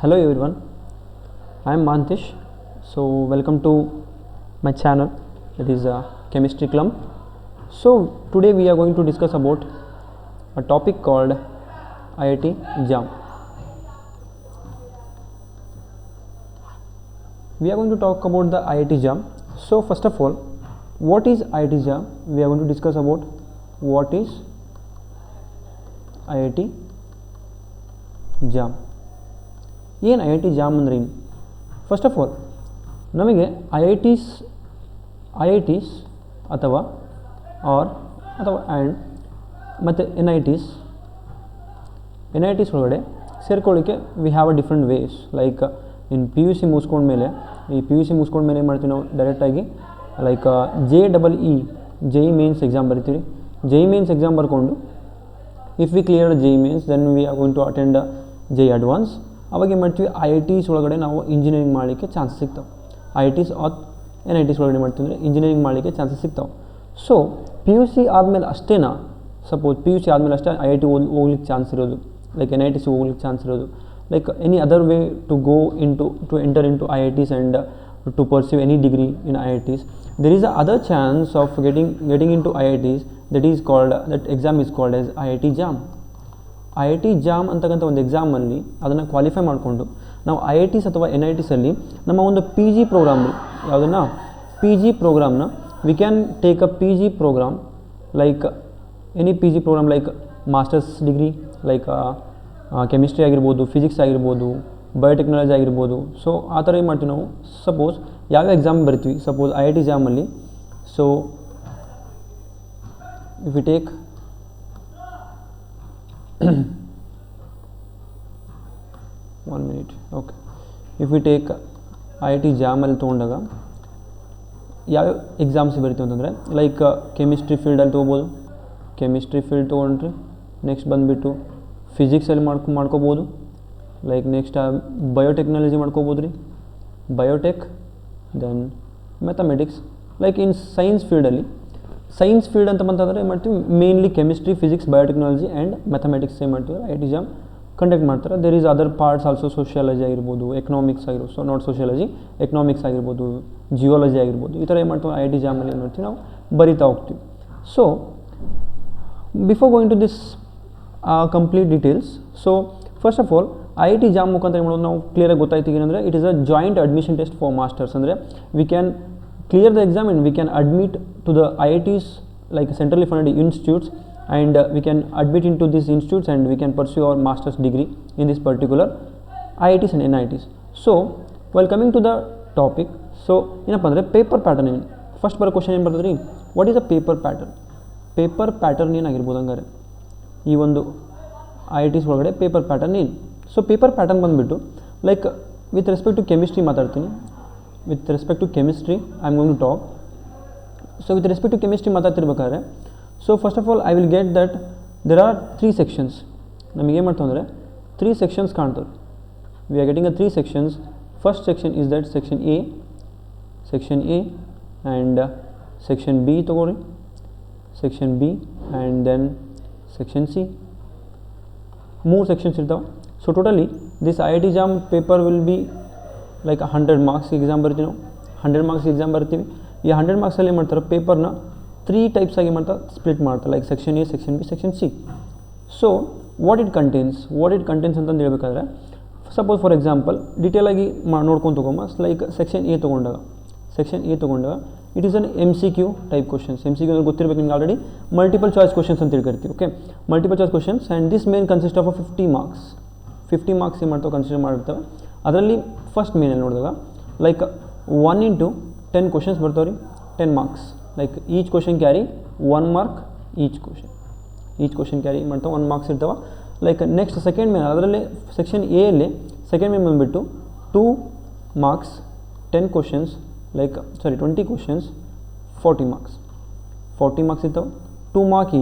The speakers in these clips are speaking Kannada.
Hello everyone, I am Mantish. So welcome to my channel, that is Chemistry Clump. So today we are going to discuss about a topic called IIT JAM. We are going to talk about the IIT JAM. So first of all, what is IIT JAM? We are going to discuss about what is IIT JAM. ಏನು ಐ ಐ ಟಿ ಜಾಮ್ ಅಂದ್ರೆ ಏನು? ಫಸ್ಟ್ ಆಫ್ ಆಲ್ ನಮಗೆ ಐ ಐ ಟಿಸ್ ಅಥವಾ ಆ್ಯಂಡ್ ಮತ್ತು ಎನ್ ಐ ಟಿಸ್ ಒಳಗಡೆ ಸೇರ್ಕೊಳ್ಳಿಕ್ಕೆ we have a different ways. Like in P U C ಮುಗಿಸ್ಕೊಂಡ್ಮೇಲೆ ಏನು ಮಾಡ್ತೀವಿ ನಾವು ಡೈರೆಕ್ಟಾಗಿ like J E mains exam ಬರಿತೀವಿ. ಜೆ ಇ ಮೇನ್ಸ್ ಎಕ್ಸಾಮ್ ಬರ್ಕೊಂಡು if we clear J E mains then we are going to attend J E advance. ಅವಾಗ ಏನು ಮಾಡ್ತೀವಿ, ಐ ಐ ಟಿಸ್ ಒಳಗಡೆ ನಾವು ಇಂಜಿನಿಯರಿಂಗ್ ಮಾಡಲಿಕ್ಕೆ ಚಾನ್ಸಸ್ ಸಿಗ್ತಾವೆ. I I ಟಿಸ್ N I Ts ಒಳಗಡೆ ಮಾಡ್ತೀವಿ ಅಂದರೆ ಇಂಜಿನಿಯರಿಂಗ್ ಮಾಡಲಿಕ್ಕೆ ಚಾನ್ಸಸ್ ಸಿಗ್ತಾವೆ. ಸೊ ಪಿ ಯು ಸಿ ಆದಮೇಲೆ ಅಷ್ಟೇನಾ, ಸಪೋಸ್ ಪಿ ಯು ಸಿ ಆದಮೇಲೆ ಅಷ್ಟೇ ಐ ಐ ಟಿ ಹೋಗ್ಲಿಕ್ಕೆ ಚಾನ್ಸ್ ಇರೋದು, ಲೈಕ್ ಎನ್ ಐ ಟಿಸ್ ಹೋಗ್ಲಿಕ್ಕೆ ಚಾನ್ಸ್ ಇರೋದು, like any other way to go to enter in to I I Ts and to pursue any degree in I I Ts. there is a other chance of getting into IITs, that exam is called as IIT JAM. I I T jam ಅಂತಕ್ಕಂಥ ಒಂದು ಎಕ್ಸಾಮಲ್ಲಿ ಅದನ್ನು ಕ್ವಾಲಿಫೈ ಮಾಡಿಕೊಂಡು ನಾವು ಐ ಐ ಟಿಸ್ ಅಥವಾ ಎನ್ ಐ ಟಿಸಲ್ಲಿ ನಮ್ಮ ಒಂದು ಪಿ ಜಿ ಪ್ರೋಗ್ರಾಮ್, ಯಾವುದನ್ನು ಪಿ ಜಿ ಪ್ರೋಗ್ರಾಮ್ನ we can take a P G program, like any P G program, like masters degree, like chemistry ಆಗಿರ್ಬೋದು, ಫಿಸಿಕ್ಸ್ ಆಗಿರ್ಬೋದು, ಬಯೋಟೆಕ್ನಾಲಜಿ ಆಗಿರ್ಬೋದು. ಸೊ ಆ ಥರ ಏನು ಮಾಡ್ತೀವಿ ನಾವು, ಸಪೋಸ್ ಯಾವ್ಯಾವ ಎಕ್ಸಾಮ್ ಬರ್ತೀವಿ, ಸಪೋಸ್ ಐ ಐ ಟಿ ಜಾಮಲ್ಲಿ. So if you take one minute, okay, if we take I I T ಜಾಮಲ್ಲಿ ತೊಗೊಂಡಾಗ ಯಾವ್ಯಾವ ಎಕ್ಸಾಮ್ಸ್ ಬರಿತೀವಿ ಅಂತಂದರೆ, ಲೈಕ್ ಕೆಮಿಸ್ಟ್ರಿ ಫೀಲ್ಡಲ್ಲಿ ತೊಗೋಬೋದು. ಕೆಮಿಸ್ಟ್ರಿ ಫೀಲ್ಡ್ ತೊಗೊಂಡ್ರಿ, ನೆಕ್ಸ್ಟ್ ಬಂದುಬಿಟ್ಟು ಫಿಸಿಕ್ಸಲ್ಲಿ ಮಾಡ್ಕೋಬೋದು, ಲೈಕ್ ನೆಕ್ಸ್ಟ್ ಬಯೋಟೆಕ್ನಾಲಜಿ ಮಾಡ್ಕೋಬೋದು ರೀ, biotech, then mathematics. Like in science field ಅಂತ ಬಂತಂದರೆ ಏನು ಮಾಡ್ತೀವಿ, mainly chemistry, physics, biotechnology and mathematics ಏನು ಮಾಡ್ತೀವಿ I I T JAM conduct ಮಾಡ್ತಾರೆ. There is other parts also, sociology ಆಗಿರ್ಬೋದು, ಎಕನಾಮಿಕ್ಸ್ ಆಗಿರ್ಬೋದು, ಸೊ ನಾಟ್ ಸೋಷಿಯಾಲಜಿ, ಎಕನಾಮಿಕ್ಸ್ ಆಗಿರ್ಬೋದು, ಜಿಯೋಲಜಿ ಆಗಿರ್ಬೋದು, ಈ ಥರ ಏನು ಮಾಡ್ತೀವಿ ಐ ಐ ಟಿ ಜಾಮಲ್ಲಿ ಏನು ಮಾಡ್ತೀವಿ ನಾವು ಬರಿತಾ ಹೋಗ್ತೀವಿ. So before going to this complete details, so first of all I I T JAM ಮುಖಾಂತರ ಏನು ಮಾಡೋದು ನಾವು ಕ್ಲಿಯರಾಗಿ ಗೊತ್ತಾಯ್ತು ಏನಂದರೆ, it is a joint admission test for masters. ಅಂದರೆ we can clear the exam and we can admit to the IITs, like centrally funded institutes, and we can admit into these institutes and we can pursue our master's degree in this particular IITs and NITs. So while coming to the topic, so ಏನಪ್ಪ ಅಂದರೆ ಪೇಪರ್ ಪ್ಯಾಟರ್ನ್ ಏನು ಫಸ್ಟ್ ಬರೋ ಕ್ವಶನ್ ಏನು ಬರ್ತದೆ ರೀ, what is a paper pattern ಏನಾಗಿರ್ಬೋದು ಹಂಗಾರೆ ಈ ಒಂದು ಐ ಐ ಟಿಸ್ ಒಳಗಡೆ ಪೇಪರ್ ಪ್ಯಾಟರ್ನ್ ಏನು. ಸೊ ಪೇಪರ್ ಪ್ಯಾಟರ್ನ್ ಬಂದುಬಿಟ್ಟು like with respect to chemistry ಮಾತಾಡ್ತೀನಿ. With respect to chemistry I am going to talk. So with respect to chemistry ಮಾತಾಡ್ತಿರ್ಬೇಕಾದ್ರೆ, so first of all I will get that there are 3 sections. ನಮಗೇನು ಮಾಡ್ತಾವೆ ಅಂದರೆ 3 ಸೆಕ್ಷನ್ಸ್ ಕಾಣ್ತವೆ. We are getting a 3 sections. First section is that section A and section B ತೊಗೊಳ್ರಿ, section B and then section C. 3 sections ಇರ್ತಾವೆ. So totally this I I T JAM paper will be like 100 marks exam ಬರ್ತೀವಿ ನಾವು. 100 ಮಾರ್ಕ್ಸ್ ಎಕ್ಸಾಮ್ ಬರ್ತೀವಿ. ಈ 100 ಮಾರ್ಕ್ಸಲ್ಲಿ ಏನು ಮಾಡ್ತಾರೆ, ಪೇಪರ್ನ 3 ಟೈಪ್ಸ್ ಆಗಿ ಮಾಡ್ತಾರೆ, ಸ್ಪ್ಲಿಟ್ ಮಾಡ್ತಾರೆ, like section A, section B, section C. So what it contains ಅಂತಂದು ಹೇಳ್ಬೇಕಾದ್ರೆ, ಸಪೋಸ್ ಫಾರ್ ಎಕ್ಸಾಂಪಲ್ ಡೀಟೇಲಾಗಿ ನೋಡ್ಕೊಂಡು ತೊಗೊಂಬ. ಲೈಕ್ ಸೆಕ್ಷನ್ ಎ ತೊಗೊಂಡಾಗ it is an M C Q type questions. M C Q ಅಂದ್ರೆ ಗೊತ್ತಿರಬೇಕು ನಿಮ್ಗೆ ಆಲ್ರೆಡಿ, ಮಲ್ಟಿಪಲ್ ಚಾಯ್ಸ್ ಕ್ವಶನ್ಸ್ ಅಂತ ತಿಳ್ಕೊಳ್ತೀವಿ. Okay, multiple choice questions and this main consist of 50 marks ಏನು ಮಾಡ್ತಾವೆ, ಕನ್ಸಿಡರ್ ಮಾಡಿರ್ತವೆ. ಅದರಲ್ಲಿ ಫಸ್ಟ್ ಮೇನಲ್ಲಿ ನೋಡಿದಾಗ ಲೈಕ್ 1 into 10 ಕ್ವಶನ್ಸ್ ಬರ್ತಾವೆ ರೀ, 10 marks. Like each question carry 1 mark, each question carry ಮಾಡ್ತಾವೆ 1 ಮಾರ್ಕ್ಸ್ ಇರ್ತಾವೆ. ಲೈಕ್ ನೆಕ್ಸ್ಟ್ ಸೆಕೆಂಡ್ ಮೇನ್, ಅದರಲ್ಲಿ ಸೆಕ್ಷನ್ ಎಯಲ್ಲಿ ಸೆಕೆಂಡ್ ಮೇನ್ ಬಂದುಬಿಟ್ಟು 2 marks, 10 questions, like 20 questions, 40 marks ಇರ್ತಾವೆ. 2 ಮಾರ್ಕ್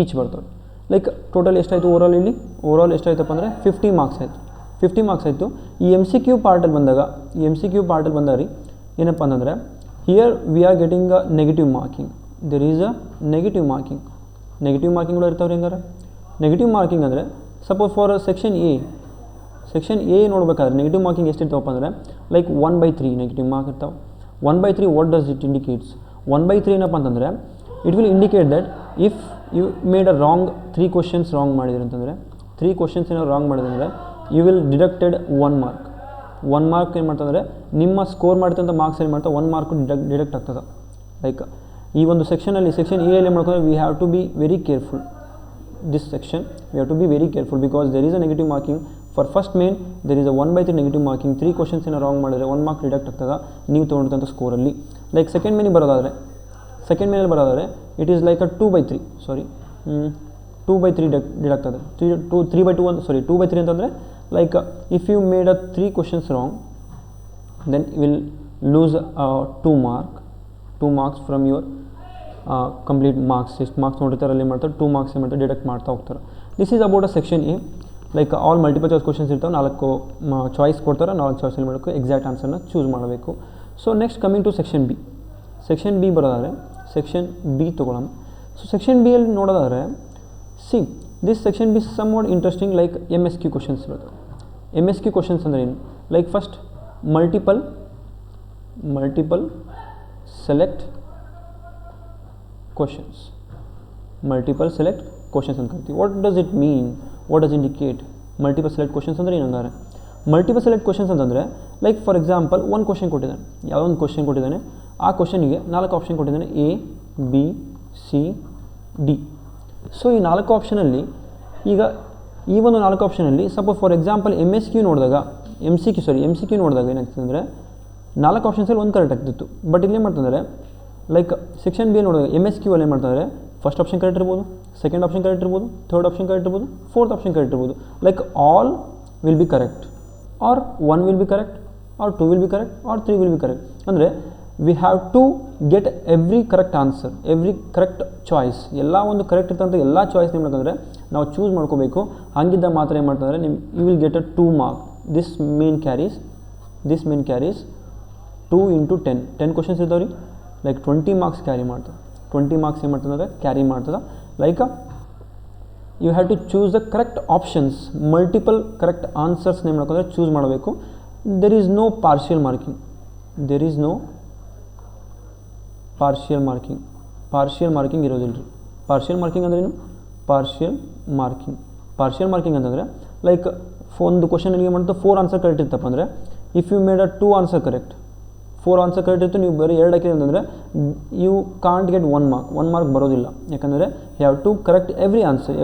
ಈಚ್ ಬರ್ತವೆ. ಲೈಕ್ ಟೋಟಲ್ ಎಷ್ಟಾಯಿತು ಓವರಾಲ್ ಎಷ್ಟಾಯ್ತಪ್ಪ ಅಂದರೆ 50 ಮಾರ್ಕ್ಸ್ ಆಯಿತು. ಈ ಎಮ್ ಸಿ ಕ್ಯೂ ಪಾರ್ಟಲ್ಲಿ ಬಂದಾಗ ರೀ ಏನಪ್ಪ ಅಂತಂದರೆ, here V are getting a negative marking. There is a negative marking ಕೂಡ ಇರ್ತಾವ್ರಿ. ಹೆಂಗಾರೆ ನೆಗೆಟಿವ್ ಮಾರ್ಕಿಂಗ್ ಅಂದರೆ ಸಪೋಸ್ ಫಾರ್ ಸೆಕ್ಷನ್ ಎ ನೋಡಬೇಕಾದ್ರೆ ನೆಗೆಟಿವ್ ಮಾರ್ಕಿಂಗ್ ಎಷ್ಟಿರ್ತಾವಪ್ಪ ಅಂದರೆ ಲೈಕ್ 1/3 ನೆಗೆಟಿವ್ ಮಾರ್ಕ್ ಇರ್ತಾವೆ. 1/3 ವಾಟ್ ಡಸ್ ಇಟ್ ಇಂಡಿಕೇಟ್ಸ್? 1/3 ಏನಪ್ಪ ಅಂತಂದರೆ it will indicate that if you made a wrong 3 questions wrong ಮಾಡಿದ್ರಿ ಅಂತಂದರೆ 3 ಕ್ವಶನ್ಸ್ ಏನೋ ರಾಂಗ್ ಮಾಡಿದ್ರೆ you will deducted 1 mark. 1 mark ಏನು ಮಾಡ್ತಂದರೆ ನಿಮ್ಮ ಸ್ಕೋರ್ ಮಾಡ್ತಂಥ ಮಾರ್ಕ್ಸ್ ಏನು ಮಾಡ್ತಾ 1 ಮಾರ್ಕ್ ಡಿಡಕ್ಟ್ ಆಗ್ತದೆ. ಲೈಕ್ ಈ ಒಂದು ಸೆಕ್ಷನಲ್ಲಿ ಸೆಕ್ಷನ್ ಎ ಅಲ್ಲಿ ಮಾಡ್ಕೊಂಡ್ರೆ we have to be very careful. This section we have to be very careful because there is a negative marking. For first main there is a 1/3 negative marking. 3 questions ಏನೋ ರಾಂಗ್ ಮಾಡಿದ್ರೆ 1 ಮಾರ್ಕ್ ಡಿಡಕ್ಟ್ ಆಗ್ತದೆ ನೀವು ತೊಗೊಂಡಂಥ ಸ್ಕೋರಲ್ಲಿ. ಲೈಕ್ ಸೆಕೆಂಡ್ ಮೇನಿಗೆ ಬರೋದಾದರೆ it is like a 2/3 2/3 deduct ಆಗ್ತದೆ. 2/3 ಅಂತಂದರೆ like if you made a 3 questions wrong then you will lose 2 marks from your complete marks. ಎಷ್ಟು ಮಾರ್ಕ್ಸ್ ನೋಡಿರ್ತಾರೆ ಅಲ್ಲಿ ಮಾಡ್ತಾರೆ 2 ಮಾರ್ಕ್ಸ್ ಏನು ಮಾಡ್ತಾರೆ ಡಿಡಕ್ಟ್ ಮಾಡ್ತಾ ಹೋಗ್ತಾರೆ. This is about a section A. Like all multiple choice questions ಇರ್ತಾವೆ, 4 ಚಾಯ್ಸ್ ಕೊಡ್ತಾರೆ, 4 ಚಾಯ್ಸ್ ಏನು ಮಾಡಬೇಕು ಎಕ್ಸಾಕ್ಟ್ ಆನ್ಸರ್ನ ಚೂಸ್ ಮಾಡಬೇಕು. So next coming to section B ಬರೋದಾದರೆ ಸೆಕ್ಷನ್ ಬಿ ತೊಗೊಳ್ಳೋಣ. ಸೊ ಸೆಕ್ಷನ್ ಬಿ ಅಲ್ಲಿ ನೋಡೋದಾದರೆ this section B somewhat interesting. Like MSQ questions ಇರುತ್ತೆ. MSQ ಕ್ವಶನ್ಸ್ ಅಂದರೆ ಏನು? Like first multiple select questions ಅಂತ ಕರಿತೀವಿ. What does it mean? What does indicate? Multiple select questions ಅಂದರೆ ಏನಂಗಾರೆ ಮಲ್ಟಿಪಲ್ ಸೆಲೆಕ್ಟ್ ಕ್ವಶನ್ಸ್ ಅಂತಂದರೆ ಲೈಕ್ ಫಾರ್ ಎಕ್ಸಾಂಪಲ್ ಒಂದು ಕ್ವಶನ್ ಕೊಟ್ಟಿದ್ದಾನೆ, ಯಾವುದೋ ಒಂದು ಕ್ವಶನ್ ಕೊಟ್ಟಿದ್ದಾನೆ, ಆ ಕ್ವಶನಿಗೆ 4 ಆಪ್ಷನ್ ಕೊಟ್ಟಿದ್ದಾನೆ, A B C D. So ಈ 4 ಆಪ್ಷನಲ್ಲಿ ಈಗ ಈ ಒಂದು 4 ಆಪ್ಷನಲ್ಲಿ ಸಪೋಸ್ ಫಾರ್ ಎಕ್ಸಾಂಪಲ್ MCQ ನೋಡಿದಾಗ ಏನಾಗ್ತದೆ ಅಂದರೆ 4 ಆಪ್ಷನ್ಸಲ್ಲಿ ಒಂದು ಕರೆಕ್ಟ್ ಆಗ್ತಿತ್ತು. ಬಟ್ ಇಲ್ಲಿ ಏನು ಮಾಡ್ತಂದರೆ ಲೈಕ್ ಸೆಕ್ಷನ್ ಬಿ ನೋಡಿದಾಗ MSQ ಅಲ್ಲಿ ಏನು ಮಾಡ್ತಾರೆ ಫಸ್ಟ್ ಆಪ್ಷನ್ ಕರೆಕ್ಟ್ ಇರ್ಬೋದು, ಸೆಕೆಂಡ್ ಆಪ್ಷನ್ ಕರೆಕ್ಟ್ ಇರ್ಬೋದು, ಥರ್ಡ್ ಆಪ್ಷನ್ ಕರೆಕ್ಟ್ ಇರ್ಬೋದು, ಫೋರ್ತ್ ಆಪ್ಷನ್ ಕರೆಕ್ಟ್ ಇರ್ಬೋದು. Like all will be correct or 1 will be correct or 2 will be correct or 3 will be correct. ಅಂದರೆ we have to get every correct answer, every correct choice. ಎಲ್ಲ ಒಂದು ಕರೆಕ್ಟ್ ಇರ್ತಂಥ ಎಲ್ಲ ಚಾಯ್ಸ್ ನಿಮ್ಗೆ ನಾವು ಚೂಸ್ ಮಾಡ್ಕೋಬೇಕು. ಹಂಗಿದ್ದ ಮಾತ್ರ ಏನು ಮಾಡ್ತಂದರೆ you will get a 2 mark. This main carries 2 into 10 questions ಇರ್ತಾವೆ ರೀ. ಲೈಕ್ 20 ಮಾರ್ಕ್ಸ್ ಕ್ಯಾರಿ ಮಾಡ್ತದೆ. 20 ಮಾರ್ಕ್ಸ್ ಏನು ಮಾಡ್ತದೆ ಕ್ಯಾರಿ ಮಾಡ್ತದೆ. Like you have to choose the correct options, multiple correct answers ಏನು ಮಾಡ್ಕೊಂಡ್ರೆ ಚೂಸ್ ಮಾಡಬೇಕು. There is no partial marking. Partial marking ಇರೋದಿಲ್ಲ ರೀ. ಪಾರ್ಷಿಯಲ್ ಮಾರ್ಕಿಂಗ್ ಅಂದ್ರೆ ಏನು? ಪಾರ್ಷಿಯಲ್ ಮಾರ್ಕಿಂಗ್ ಅಂತಂದರೆ ಲೈಕ್ ಒಂದು ಕ್ವಶನ್ಗೆ ಏನು ಮಾಡ್ತದೆ 4 ಆನ್ಸರ್ ಕರೆಕ್ಟ್ ಇರ್ತಪ್ಪ ಅಂದರೆ if you made a 2 answer correct, 4 answer correct ಇತ್ತು, ನೀವು ಬರೀ 2 ಹಾಕಿದ್ರೆ ಅಂತಂದರೆ ಯು ಕಾಂಟ್ ಗೆಟ್ 1 ಮಾರ್ಕ್ ಬರೋದಿಲ್ಲ. ಯಾಕಂದರೆ you have to correct every answer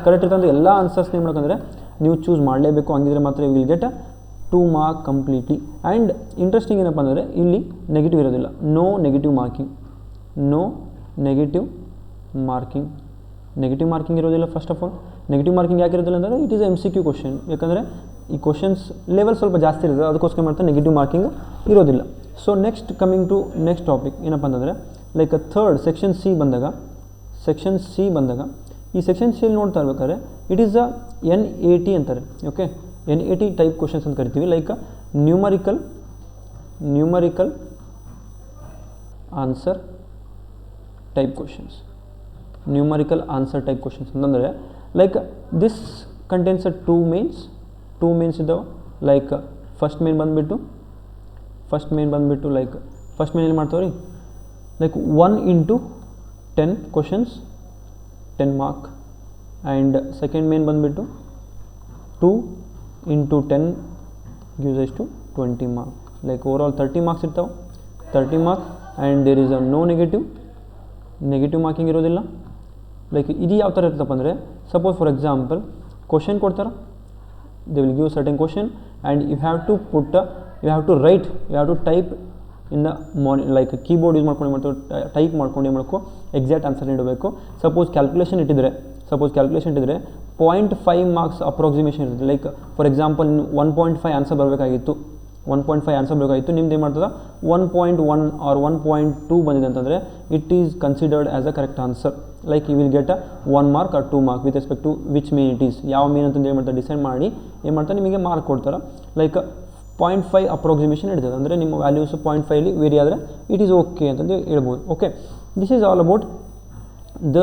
correct ಇರ್ತಂದ್ರೆ ಎಲ್ಲ ಆನ್ಸರ್ಸ್ ನೀವು ಮಾಡ್ಕಂದ್ರೆ ನೀವು ಚೂಸ್ ಮಾಡಲೇಬೇಕು. ಹಂಗಿದ್ರೆ ಮಾತ್ರ you will get 2 mark completely. And interesting ಏನಪ್ಪ ಅಂದರೆ ಇಲ್ಲಿ ನೆಗೆಟಿವ್ ಇರೋದಿಲ್ಲ. ನೋ ನೆಗೆಟಿವ್ ಮಾರ್ಕಿಂಗ್ ಇರೋದಿಲ್ಲ. First of all negative marking ಯಾಕೆ ಇರೋದಿಲ್ಲ ಅಂದರೆ ಇಟ್ ಈಸ್ MCQ ಕ್ವಶನ್. ಯಾಕಂದರೆ ಈ ಕ್ವಶನ್ಸ್ ಲೆವೆಲ್ ಸ್ವಲ್ಪ ಜಾಸ್ತಿ ಇರ್ತದೆ, ಅದಕ್ಕೋಸ್ಕರ ಮಾಡ್ತಾ ನೆಗೆಟಿವ್ ಮಾರ್ಕಿಂಗ್ ಇರೋದಿಲ್ಲ. So next coming to next topic ಏನಪ್ಪ ಅಂತಂದರೆ ಲೈಕ್ ಥರ್ಡ್ ಸೆಕ್ಷನ್ ಸಿ ಬಂದಾಗ ಈ ಸೆಕ್ಷನ್ ಸಿಯಲ್ಲಿ ನೋಡ್ತಾ ಇರ್ಬೇಕಾದ್ರೆ ಇಟ್ ಈಸ್ ಅ NAT ಅಂತಾರೆ. ಓಕೆ, NAT ಟೈಪ್ ಕ್ವಶನ್ಸ್ ಅಂತ ಕರಿತೀವಿ. Like numerical answer type questions ಅಂತಂದರೆ ಲೈಕ್ ದಿಸ್ ಕಂಟೆನ್ಸ್ 2 ಮೇನ್ಸ್ ಇದ್ದಾವೆ. ಲೈಕ್ ಫಸ್ಟ್ ಮೇನ್ ಬಂದುಬಿಟ್ಟು ಲೈಕ್ ಫಸ್ಟ್ ಮೇನ್ ಏನು ಮಾಡ್ತಾವೆ ರೀ like 1 into 10 questions 10 mark. And second main ಬಂದುಬಿಟ್ಟು 2 into 10 gives us to 20 mark. Like overall 30 marks ಇರ್ತಾವೆ, 30 marks. And there is a no negative marking ಇರೋದಿಲ್ಲ. ಲೈಕ್ ಇದು ಯಾವ ಥರ ಇರ್ತಪ್ಪ ಅಂದರೆ ಸಪೋಸ್ ಫಾರ್ ಎಕ್ಸಾಂಪಲ್ ಕ್ವಶನ್ ಕೊಡ್ತಾರೆ, they will give certain question and you have to type in the like keyboard use ಮಾಡ್ಕೊಂಡು ಟೈಪ್ ಮಾಡ್ಕೊಂಡು ಏನು ಮಾಡ್ಕೊ ಎಕ್ಸಾಕ್ಟ್ ಆನ್ಸರ್ ನೀಡಬೇಕು. ಸಪೋಸ್ ಕ್ಯಾಲ್ಕುಲೇಷನ್ ಇಟ್ಟಿದ್ರೆ 0.5 ಮಾರ್ಕ್ಸ್ ಅಪ್ರಾಕ್ಸಿಮೇಷನ್ ಇರುತ್ತೆ. ಲೈಕ್ ಫಾರ್ ಎಕ್ಸಾಂಪಲ್ 1.5 ಆನ್ಸರ್ ಬರಬೇಕಾಗಿತ್ತು, ನಿಮ್ದು ಏನು ಮಾಡ್ತದೆ 1.1 ಆರ್ 1.2 ಬಂದಿದೆ ಅಂತಂದರೆ it is considered as a correct answer. Like you will get 1 mark R 2 mark with respect to which main it is. ಯಾವ ಮೇನ್ ಅಂತಂದು ಏನು ಮಾಡ್ತಾರೆ ಡಿಸೈಡ್ ಮಾಡಿ ಏನು ಮಾಡ್ತಾರೆ ನಿಮಗೆ ಮಾರ್ಕ್ ಕೊಡ್ತಾರೆ. ಲೈಕ್ 0.5 ಅಪ್ರಾಕ್ಸಿಮೇಷನ್ ಹಿಡಿತದೆ ಅಂದರೆ ನಿಮ್ಮ ವ್ಯಾಲ್ಯೂಸ್ 0.5 ವೇರಿ ಆದರೆ ಇಟ್ ಈಸ್ ಓಕೆ ಅಂತಂದು ಹೇಳ್ಬೋದು. Okay, this is all about the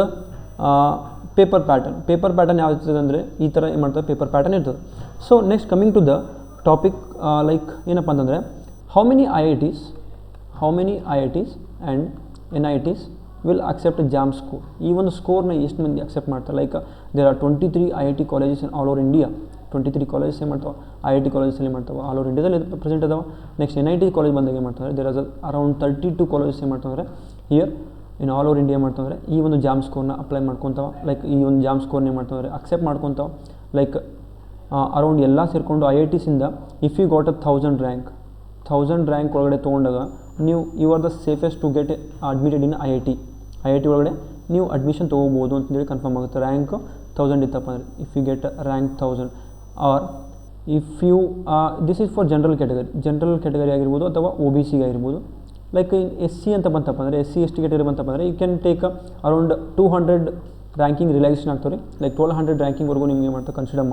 paper pattern ಯಾವ ಇರ್ತದೆ ಅಂದರೆ ಈ ಥರ ಏನು ಮಾಡ್ತಾರೆ, ಪೇಪರ್ ಪ್ಯಾಟರ್ನ್ ಇರ್ತದೆ. So next coming to the topic, like ಏನಪ್ಪ ಅಂತಂದರೆ how many I I Ts and NITs will accept JAM score. ಈ ಒಂದು ಸ್ಕೋರ್ನ ಎಷ್ಟು ಮಂದಿ ಅಕ್ಸೆಪ್ಟ್ ಮಾಡ್ತಾರೆ? Like there are 23 IIT colleges in all over India. 23 colleges ಏನು ಮಾಡ್ತಾವೆ, IIT ಕಾಲೇಜಸಲ್ಲಿ ಮಾಡ್ತಾವೆ, ಆಲ್ ಓವರ್ ಇಂಡಿಯಾದಲ್ಲಿ ಪ್ರೆಸೆಂಟ್ ಅದಾವೆ. ನೆಕ್ಸ್ಟ್ NIT ಕಾಲೇಜ್ ಬಂದಾಗ ಏನು ಮಾಡ್ತಾರೆ, ದೇರ್ ಆರ್ ಅರೌಂಡ್ 32 ಕಾಲೇಜಸ್ ಏನು ಮಾಡ್ತಾರೆ here in all over India ಮಾಡ್ತಾರೆ. ಈ ಒಂದು ಜಾಮ್ ಸ್ಕೋರ್ನ ಅಪ್ಲೈ ಮಾಡ್ಕೊತಾವೆ, ಲೈಕ್ ಈ ಒಂದು ಜಾಮ್ ಸ್ಕೋರ್ನ ಏನು ಮಾಡ್ತಾರೆ, ಅಕ್ಸೆಪ್ಟ್ ಮಾಡ್ಕೊತಾವೆ. ಲೈಕ್ ಅರೌಂಡ್ ಎಲ್ಲ ಸೇರಿಕೊಂಡು IITಸಿಂದ ಇಫ್ ಯು ಗಾಟ್ 1000 ರ್ಯಾಂಕ್ ಒಳಗಡೆ ತೊಗೊಂಡಾಗ ನೀವು you are the safest to get admitted in IIT ಒಳಗಡೆ ನೀವು ಅಡ್ಮಿಷನ್ ತೊಗೋಬೋದು ಅಂತೇಳಿ ಕನ್ಫರ್ಮ್ ಆಗುತ್ತೆ. ರ್ಯಾಂಕ್ 1000 ಇತ್ತಪ್ಪ ಅಂದರೆ if you get rank 1000 or if you this is for general category ಆಗಿರ್ಬೋದು ಅಥವಾ OBC ಆಗಿರ್ಬೋದು. ಲೈಕ್ SC ಅಂತ ಬಂತಪ್ಪ ಅಂದರೆ SC ST ಕ್ಯಾಟಗರಿ ಬಂತಪ್ಪ ಅಂದರೆ you can take around 200 ranking relaxation ಆಗ್ತಾರೆ. ಲೈಕ್ 1200 ರ್ಯಾಂಕಿಂಗ್ವರೆಗೂ ನಿಮಗೆ ಮಾಡ್ತಾರೆ, ಕನ್ಸಿಡರ್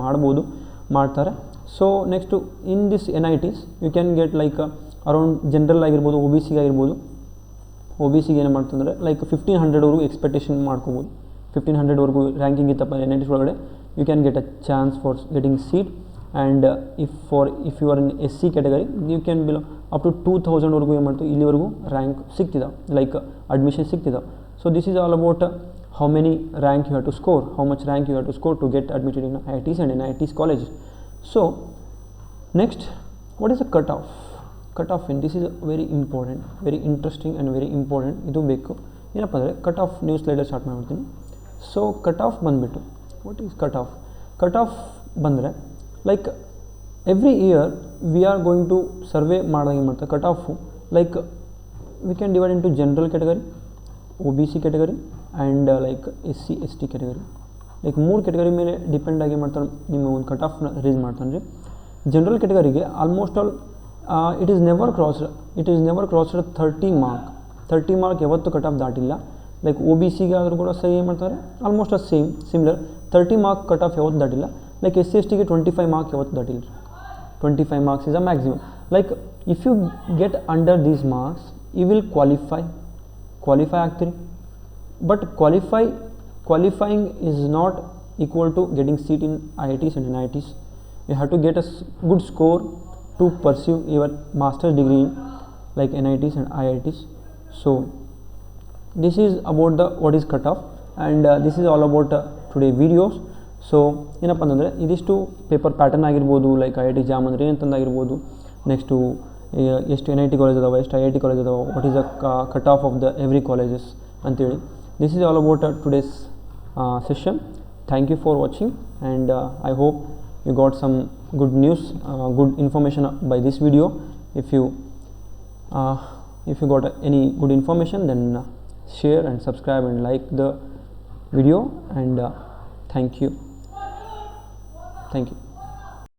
ಮಾಡ್ತಾರೆ. So next in this NITs you can get like around general ಆಗಿರ್ಬೋದು, OBC ಆಗಿರ್ಬೋದು. OBCಗೆ ಏನು ಮಾಡ್ತಂದರೆ ಲೈಕ್ 1500ವರೆಗೂ ಎಕ್ಸ್ಪೆಕ್ಟೇಷನ್ ಮಾಡ್ಕೋಬೋದು. 1500ವರೆಗೂ ರ್ಯಾಂಕಿಂಗ್ ಇತ್ತಪ್ಪ NITs ಒಳಗಡೆ you can get a chance for getting seat. And if you are in SC category you can below up to 2000ವರೆಗೂ ಏನು ಮಾಡ್ತೀವಿ, ಇಲ್ಲಿವರೆಗೂ ರ್ಯಾಂಕ್ ಸಿಗ್ತಿದ್ದಾವೆ, ಲೈಕ್ ಅಡ್ಮಿಷನ್ ಸಿಗ್ತಿದ್ದಾವೆ. So this is all about how many rank you have to score, how much rank you have to score to get admitted in IITs and NITs colleges. So next, what is a cutoff in this is very important, very interesting and very important. ಇದು ಬೇಕು ಏನಪ್ಪ ಅಂದರೆ cut off news slider start ಮಾಡ್ಬಿಡ್ತೀನಿ. ಸೊ ಕಟ್ ಆಫ್ ಬಂದುಬಿಟ್ಟು ವಾಟ್ ಈಸ್ ಕಟ್ ಆಫ್ ಬಂದರೆ like every year we are going to survey ಮಾಡಿದಾಗ ಏನು ಮಾಡ್ತಾರೆ, cut off like we can divide into general category, OBC category and like SC ST category. Like 3 category ಮೇಲೆ ಡಿಪೆಂಡ್ ಆಗಿ ಮಾಡ್ತಾರೆ, ನಿಮ್ಮ ಒಂದು ಕಟ್ ಆಫ್ನ ರಿಲೀಸ್ ಮಾಡ್ತಾನೆ ರೀ. ಜನರಲ್ ಕ್ಯಾಟಗರಿಗೆ almost all it is never crossed 30 mark ಯಾವತ್ತೂ ಕಟ್ ಆಫ್ ದಾಟಿಲ್ಲ. ಲೈಕ್ OBCಗೆ ಆದರೂ ಕೂಡ ಸರಿ ಏನು ಮಾಡ್ತಾರೆ, almost similar 30 mark cut off ಯಾವತ್ತು ದಾಟಿಲ್ಲ. ಲೈಕ್ SC STಗೆ 25 ಮಾರ್ಕ್ ಯಾವತ್ತು ದಾಟಿಲ್ಲ. 25 marks is a maximum. Like if you get under these marks you will qualify ಆಗ್ತೀರಿ. But qualifying is not equal to getting seat in IITs and NITs. You have to get a good score to pursue your master's degree in like NITs and IITs. So this is about what is cutoff, and this is all about today videos. So ಏನಪ್ಪ ಅಂತಂದರೆ ಇದಿಷ್ಟು ಪೇಪರ್ ಪ್ಯಾಟರ್ನ್ ಆಗಿರ್ಬೋದು, ಲೈಕ್ IIT ಜಾಮ್ ಅಂದರೆ ಏನಂತಂದಾಗಿರ್ಬೋದು, ನೆಕ್ಸ್ಟು ಎಷ್ಟು NIT ಕಾಲೇಜ್ ಅದಾವೆ, ಎಷ್ಟು IIT ಕಾಲೇಜ್ ಅದಾವೆ, what is a cut off the every colleges ಅಂತೇಳಿ. This is all about today's session. Thank you for watching, and I hope you got some good news, good information by this video. If you got any good information, then share and subscribe and like the video, and thank you.